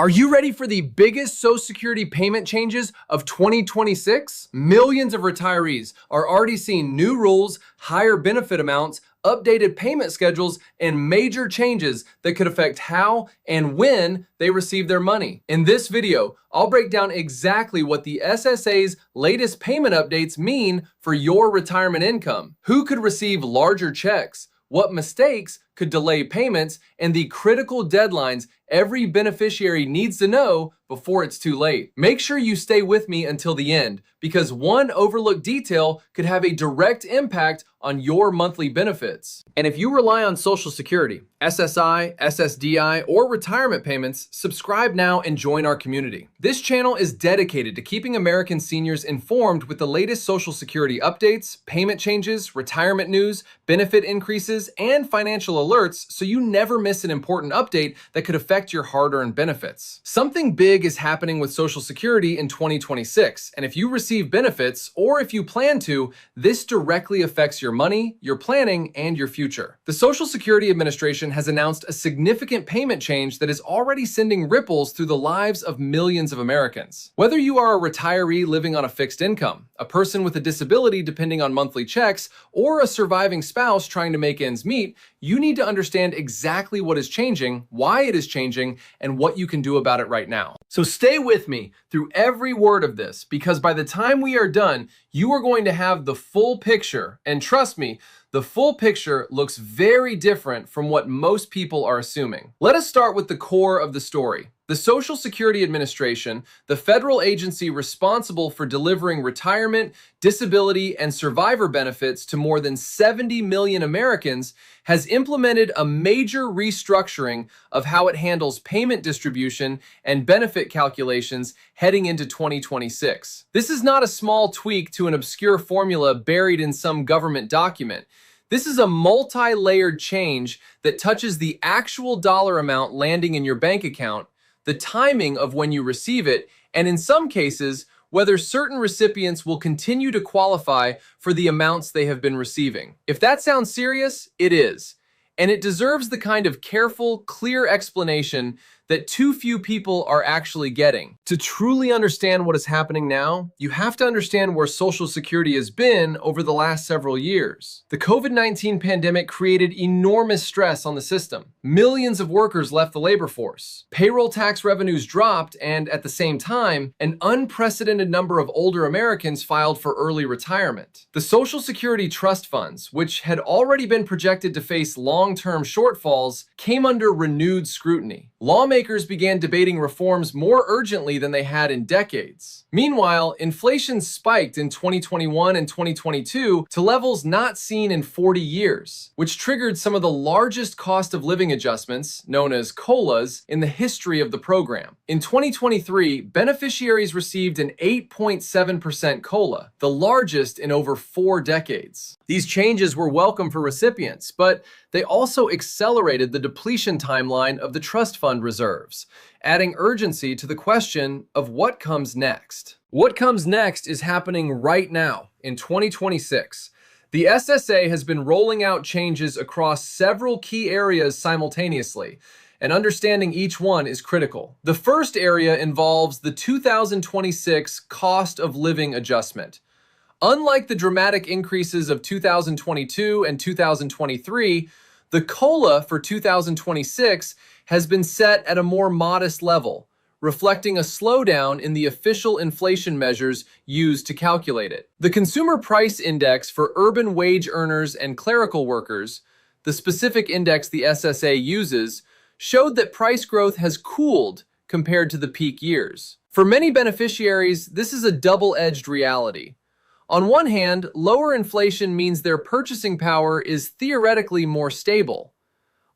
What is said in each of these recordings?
Are you ready for the biggest Social Security payment changes of 2026? Millions of retirees are already seeing new rules, higher benefit amounts, updated payment schedules, and major changes that could affect how and when they receive their money. In this video, I'll break down exactly what the SSA's latest payment updates mean for your retirement income, who could receive larger checks, what mistakes could delay payments, and the critical deadlines every beneficiary needs to know before it's too late. Make sure you stay with me until the end, because one overlooked detail could have a direct impact on your monthly benefits. And if you rely on Social Security, SSI, SSDI, or retirement payments, subscribe now and join our community. This channel is dedicated to keeping American seniors informed with the latest Social Security updates, payment changes, retirement news, benefit increases, and financial alerts, so you never miss an important update that could affect your hard-earned benefits. Something big is happening with Social Security in 2026, and if you receive benefits, or if you plan to, this directly affects your money, your planning, and your future. The Social Security Administration has announced a significant payment change that is already sending ripples through the lives of millions of Americans. Whether you are a retiree living on a fixed income, a person with a disability depending on monthly checks, or a surviving spouse trying to make ends meet, you need to understand exactly what is changing, why it is changing, and what you can do about it right now. So stay with me through every word of this, because by the time we are done, you are going to have the full picture. And trust me, the full picture looks very different from what most people are assuming. Let us start with the core of the story. The Social Security Administration, the federal agency responsible for delivering retirement, disability, and survivor benefits to more than 70 million Americans, has implemented a major restructuring of how it handles payment distribution and benefit calculations heading into 2026. This is not a small tweak to an obscure formula buried in some government document. This is a multi-layered change that touches the actual dollar amount landing in your bank account, the timing of when you receive it, and in some cases, whether certain recipients will continue to qualify for the amounts they have been receiving. If that sounds serious, it is. And it deserves the kind of careful, clear explanation that too few people are actually getting. To truly understand what is happening now, you have to understand where Social Security has been over the last several years. The COVID-19 pandemic created enormous stress on the system. Millions of workers left the labor force. Payroll tax revenues dropped, and at the same time, an unprecedented number of older Americans filed for early retirement. The Social Security trust funds, which had already been projected to face long-term shortfalls, came under renewed scrutiny. Lawmakers began debating reforms more urgently than they had in decades. Meanwhile, inflation spiked in 2021 and 2022 to levels not seen in 40 years, which triggered some of the largest cost of living adjustments, known as COLAs, in the history of the program. In 2023, beneficiaries received an 8.7% COLA, the largest in over 4 decades. These changes were welcome for recipients, but they also accelerated the depletion timeline of the trust fund reserves, adding urgency to the question of what comes next. What comes next is happening right now in 2026. The SSA has been rolling out changes across several key areas simultaneously, and understanding each one is critical. The first area involves the 2026 cost of living adjustment. Unlike the dramatic increases of 2022 and 2023, the COLA for 2026 has been set at a more modest level, reflecting a slowdown in the official inflation measures used to calculate it. The Consumer Price Index for urban wage earners and clerical workers, the specific index the SSA uses, showed that price growth has cooled compared to the peak years. For many beneficiaries, this is a double-edged reality. On one hand, lower inflation means their purchasing power is theoretically more stable.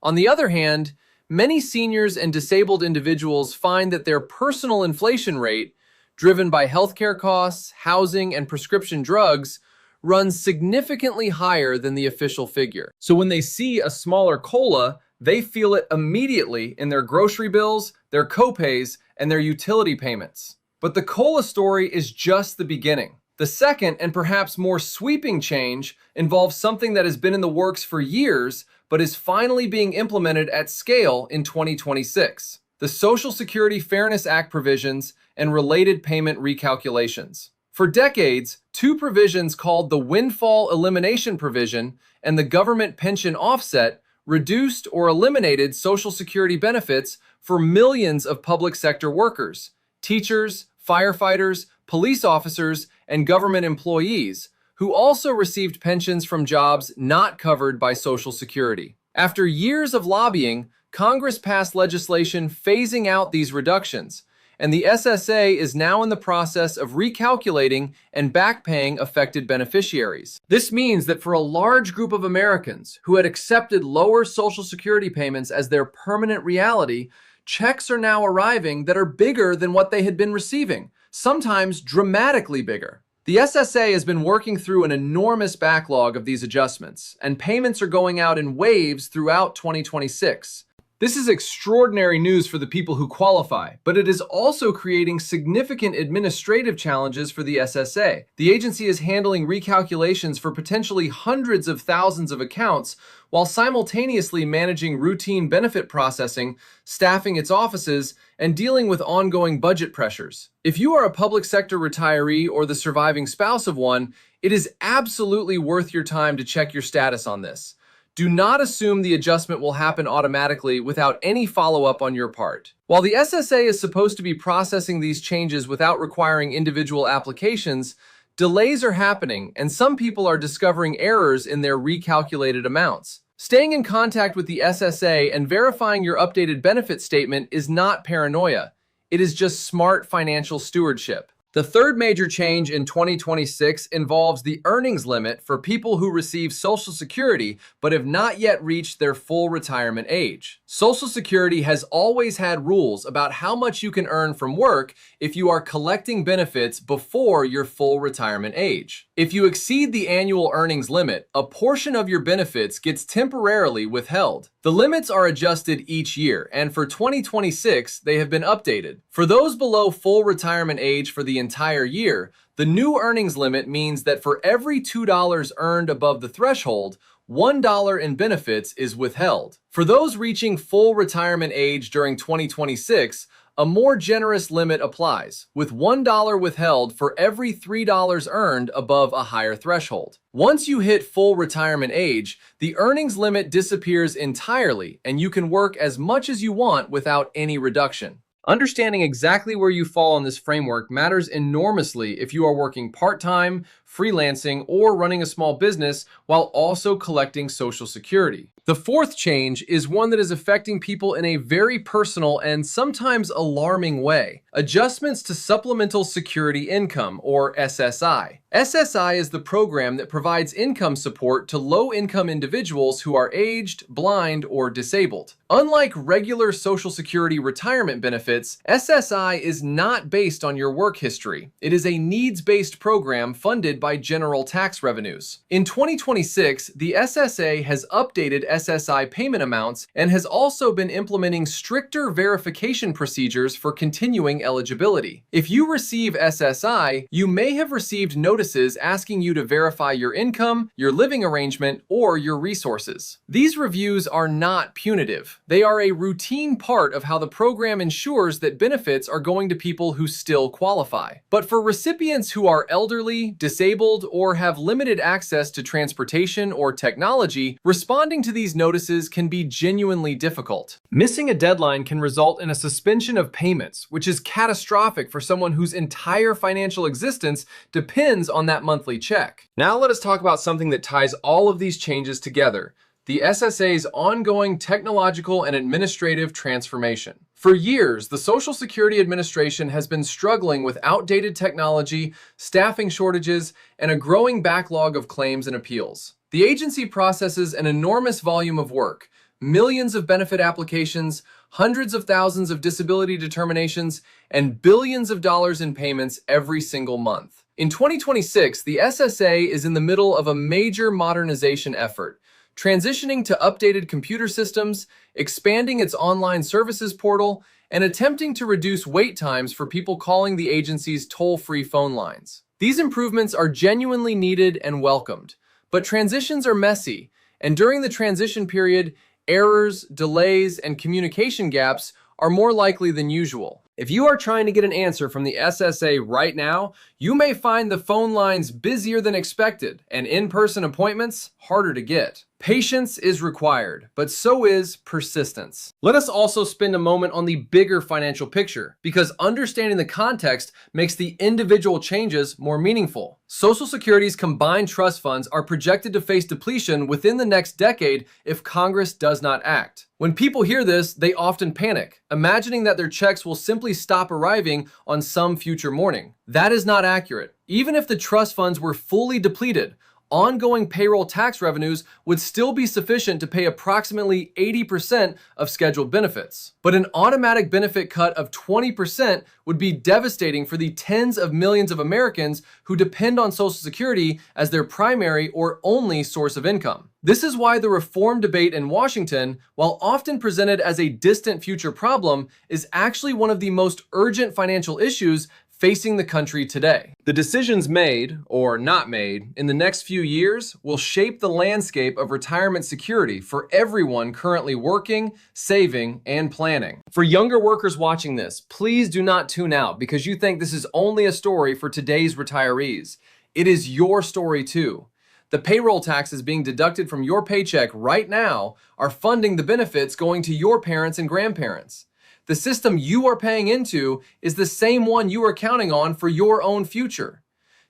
On the other hand, many seniors and disabled individuals find that their personal inflation rate, driven by healthcare costs, housing, and prescription drugs, runs significantly higher than the official figure. So when they see a smaller COLA, they feel it immediately in their grocery bills, their copays, and their utility payments. But the COLA story is just the beginning. The second and perhaps more sweeping change involves something that has been in the works for years, but is finally being implemented at scale in 2026. the Social Security Fairness Act provisions, and related payment recalculations. For decades, two provisions called the Windfall Elimination Provision and the Government Pension Offset reduced or eliminated Social Security benefits for millions of public sector workers, teachers, firefighters, police officers, and government employees, who also received pensions from jobs not covered by Social Security. After years of lobbying, Congress passed legislation phasing out these reductions, and the SSA is now in the process of recalculating and backpaying affected beneficiaries. This means that for a large group of Americans who had accepted lower Social Security payments as their permanent reality, checks are now arriving that are bigger than what they had been receiving, sometimes dramatically bigger. The SSA has been working through an enormous backlog of these adjustments, and payments are going out in waves throughout 2026. This is extraordinary news for the people who qualify, but it is also creating significant administrative challenges for the SSA. The agency is handling recalculations for potentially hundreds of thousands of accounts while simultaneously managing routine benefit processing, staffing its offices, and dealing with ongoing budget pressures. If you are a public sector retiree or the surviving spouse of one, it is absolutely worth your time to check your status on this. Do not assume the adjustment will happen automatically without any follow-up on your part. While the SSA is supposed to be processing these changes without requiring individual applications, delays are happening and some people are discovering errors in their recalculated amounts. Staying in contact with the SSA and verifying your updated benefit statement is not paranoia. It is just smart financial stewardship. The third major change in 2026 involves the earnings limit for people who receive Social Security but have not yet reached their full retirement age. Social Security has always had rules about how much you can earn from work if you are collecting benefits before your full retirement age. If you exceed the annual earnings limit, a portion of your benefits gets temporarily withheld. The limits are adjusted each year, and for 2026, they have been updated. For those below full retirement age for the entire year, the new earnings limit means that for every $2 earned above the threshold, $1 in benefits is withheld. For those reaching full retirement age during 2026, a more generous limit applies, with $1 withheld for every $3 earned above a higher threshold. Once you hit full retirement age, the earnings limit disappears entirely, and you can work as much as you want without any reduction. Understanding exactly where you fall on this framework matters enormously if you are working part-time, freelancing, or running a small business while also collecting Social Security. The fourth change is one that is affecting people in a very personal and sometimes alarming way: adjustments to Supplemental Security Income, or SSI. SSI is the program that provides income support to low-income individuals who are aged, blind, or disabled. Unlike regular Social Security retirement benefits, SSI is not based on your work history. It is a needs-based program funded by general tax revenues. In 2026, the SSA has updated SSI payment amounts and has also been implementing stricter verification procedures for continuing eligibility. If you receive SSI, you may have received notices asking you to verify your income, your living arrangement, or your resources. These reviews are not punitive. They are a routine part of how the program ensures that benefits are going to people who still qualify. But for recipients who are elderly, disabled, or have limited access to transportation or technology, responding to these notices can be genuinely difficult. Missing a deadline can result in a suspension of payments, which is catastrophic for someone whose entire financial existence depends on that monthly check. Now let us talk about something that ties all of these changes together: the SSA's ongoing technological and administrative transformation. For years, the Social Security Administration has been struggling with outdated technology, staffing shortages, and a growing backlog of claims and appeals. The agency processes an enormous volume of work: millions of benefit applications, hundreds of thousands of disability determinations, and billions of dollars in payments every single month. In 2026, the SSA is in the middle of a major modernization effort, transitioning to updated computer systems, expanding its online services portal, and attempting to reduce wait times for people calling the agency's toll-free phone lines. These improvements are genuinely needed and welcomed, but transitions are messy, and during the transition period, errors, delays, and communication gaps are more likely than usual. If you are trying to get an answer from the SSA right now, you may find the phone lines busier than expected and in-person appointments harder to get. Patience is required, but so is persistence. Let us also spend a moment on the bigger financial picture, because understanding the context makes the individual changes more meaningful. Social Security's combined trust funds are projected to face depletion within the next decade if Congress does not act. When people hear this, they often panic, imagining that their checks will simply stop arriving on some future morning. That is not accurate. Even if the trust funds were fully depleted, ongoing payroll tax revenues would still be sufficient to pay approximately 80% of scheduled benefits. But an automatic benefit cut of 20% would be devastating for the tens of millions of Americans who depend on Social Security as their primary or only source of income. This is why the reform debate in Washington, while often presented as a distant future problem, is actually one of the most urgent financial issues facing the country today. The decisions made, or not made, in the next few years will shape the landscape of retirement security for everyone currently working, saving, and planning. For younger workers watching this, please do not tune out because you think this is only a story for today's retirees. It is your story too. The payroll taxes being deducted from your paycheck right now are funding the benefits going to your parents and grandparents. The system you are paying into is the same one you are counting on for your own future.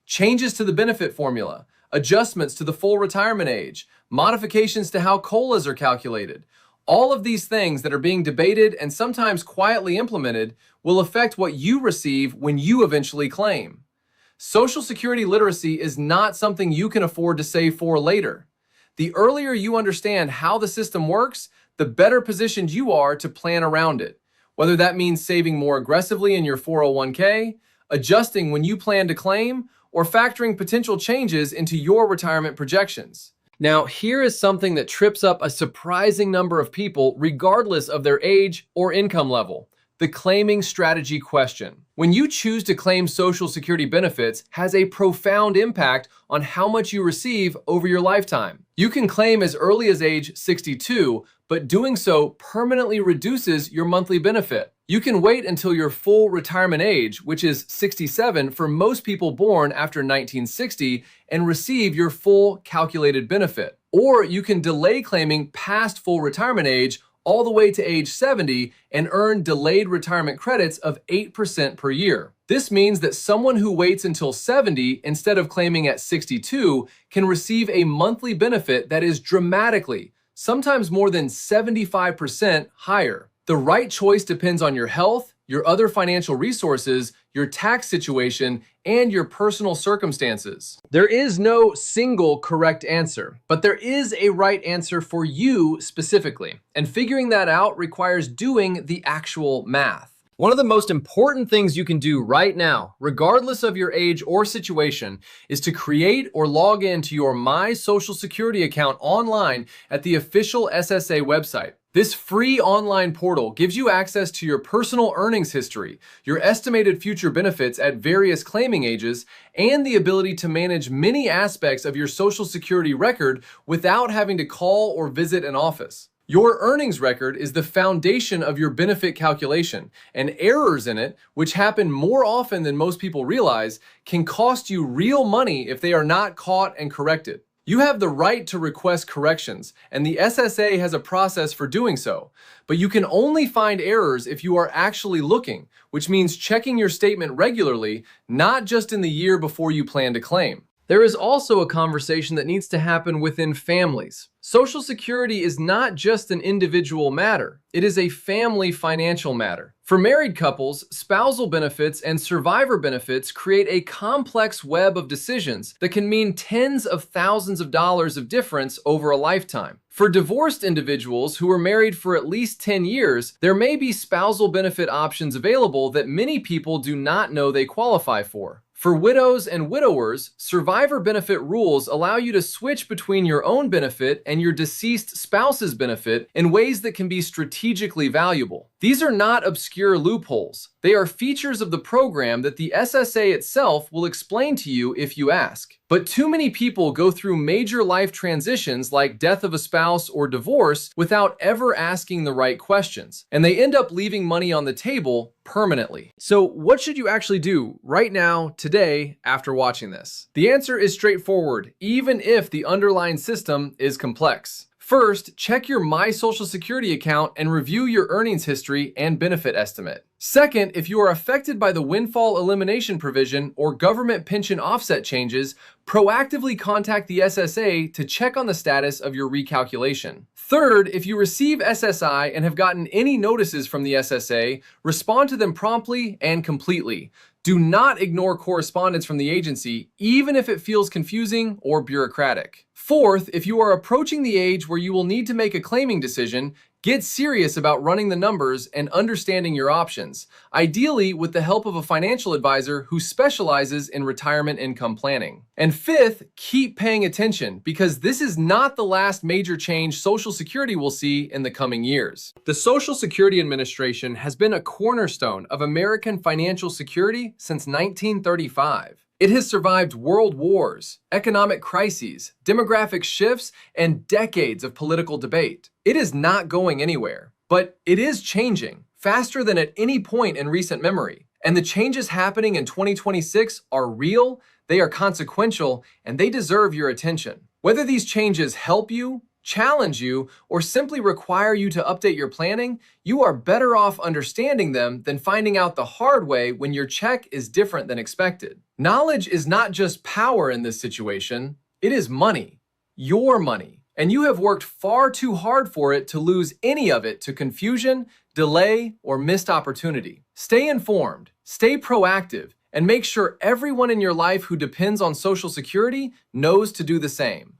Changes to the benefit formula, adjustments to the full retirement age, modifications to how COLAs are calculated, all of these things that are being debated and sometimes quietly implemented will affect what you receive when you eventually claim. Social Security literacy is not something you can afford to save for later. The earlier you understand how the system works, the better positioned you are to plan around it. Whether that means saving more aggressively in your 401k, adjusting when you plan to claim, or factoring potential changes into your retirement projections. Now, here is something that trips up a surprising number of people regardless of their age or income level. The claiming strategy question. When you choose to claim Social Security benefits has a profound impact on how much you receive over your lifetime. You can claim as early as age 62, but doing so permanently reduces your monthly benefit. You can wait until your full retirement age, which is 67 for most people born after 1960, and receive your full calculated benefit. Or you can delay claiming past full retirement age all the way to age 70 and earn delayed retirement credits of 8% per year. This means that someone who waits until 70 instead of claiming at 62 can receive a monthly benefit that is dramatically, sometimes more than 75% higher. The right choice depends on your health, your other financial resources, your tax situation, and your personal circumstances. There is no single correct answer, but there is a right answer for you specifically. And figuring that out requires doing the actual math. One of the most important things you can do right now, regardless of your age or situation, is to create or log into your My Social Security account online at the official SSA website. This free online portal gives you access to your personal earnings history, your estimated future benefits at various claiming ages, and the ability to manage many aspects of your Social Security record without having to call or visit an office. Your earnings record is the foundation of your benefit calculation, and errors in it, which happen more often than most people realize, can cost you real money if they are not caught and corrected. You have the right to request corrections, and the SSA has a process for doing so, but you can only find errors if you are actually looking, which means checking your statement regularly, not just in the year before you plan to claim. There is also a conversation that needs to happen within families. Social Security is not just an individual matter. It is a family financial matter. For married couples, spousal benefits and survivor benefits create a complex web of decisions that can mean tens of thousands of dollars of difference over a lifetime. For divorced individuals who are married for at least 10 years, there may be spousal benefit options available that many people do not know they qualify for. For widows and widowers, survivor benefit rules allow you to switch between your own benefit and your deceased spouse's benefit in ways that can be strategically valuable. These are not obscure loopholes. They are features of the program that the SSA itself will explain to you if you ask. But too many people go through major life transitions like death of a spouse or divorce without ever asking the right questions, and they end up leaving money on the table permanently. So what should you actually do right now, today, after watching this? The answer is straightforward, even if the underlying system is complex. First, check your My Social Security account and review your earnings history and benefit estimate. Second, if you are affected by the windfall elimination provision or government pension offset changes, proactively contact the SSA to check on the status of your recalculation. Third, if you receive SSI and have gotten any notices from the SSA, respond to them promptly and completely. Do not ignore correspondence from the agency, even if it feels confusing or bureaucratic. Fourth, if you are approaching the age where you will need to make a claiming decision, get serious about running the numbers and understanding your options, ideally with the help of a financial advisor who specializes in retirement income planning. And fifth, keep paying attention, because this is not the last major change Social Security will see in the coming years. The Social Security Administration has been a cornerstone of American financial security since 1935. It has survived world wars, economic crises, demographic shifts, and decades of political debate. It is not going anywhere, but it is changing faster than at any point in recent memory. And the changes happening in 2026 are real, they are consequential, and they deserve your attention. Whether these changes help you, challenge you, or simply require you to update your planning, you are better off understanding them than finding out the hard way when your check is different than expected. Knowledge is not just power in this situation, it is money, your money, and you have worked far too hard for it to lose any of it to confusion, delay, or missed opportunity. Stay informed, stay proactive, and make sure everyone in your life who depends on Social Security knows to do the same.